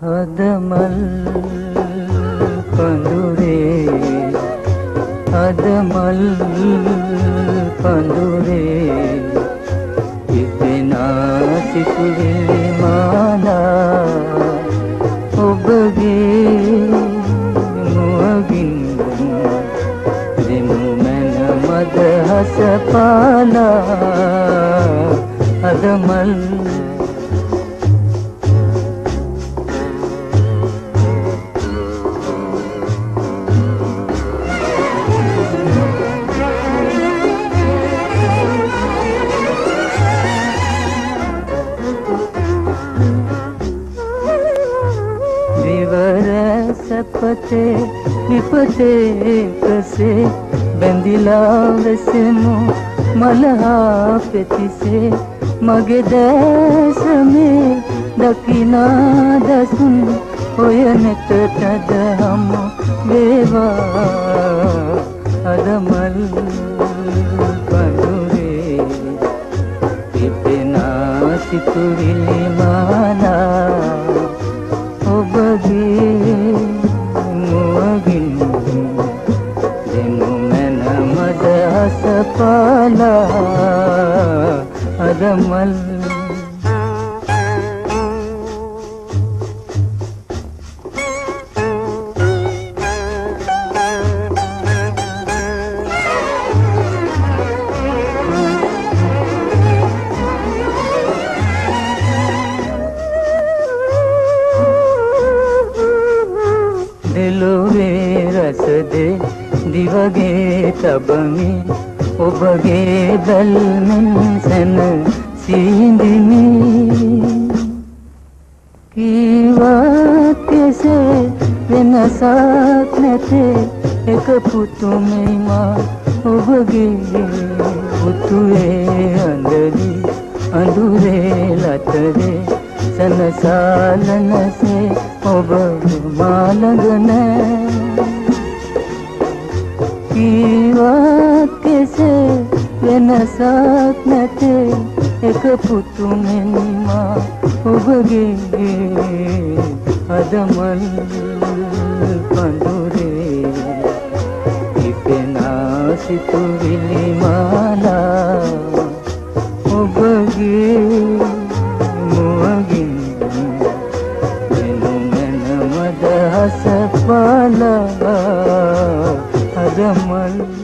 හදමල් පඳුරේ හදමල් පඳුරේ ඉපෙනා සිතුවිලි මාලා ඔබගේ මුවගින් දෙනු මැන මදහස පාලා හදමල් सपते विपते कसे बंदिला वसमो मलहा पेतिसे मगे देश में दकिना दसुन होयनत तद हम बेवा अदमल पंदुरे इतना सितुरिली माला ඔබගේ මුවගින් දෙනු මැන මදහස පාලා අදමල් दिलोरे रस दे दिवगे तबमी ඔබගේ බැල්මෙන් සැන සීඳිමි කීවත් කෙසේ වෙනසක් නැතේ එක පුතුමයි මා ඔබගේ පුතුවේ අඳලි අඳුරේ ලතරේ සනසාලනසේ ඔබ මා ළඟ නෑ කීවත් කෙසේ වෙනසක් නැතේ එක පුතුමෙනි මා ඔබගේ අදමල් පඳුරේ ඉපෙනා සිතුවිලි මාලා ඔබගේ මුවගින් දෙනු මැන මදහස පාලා අදමල්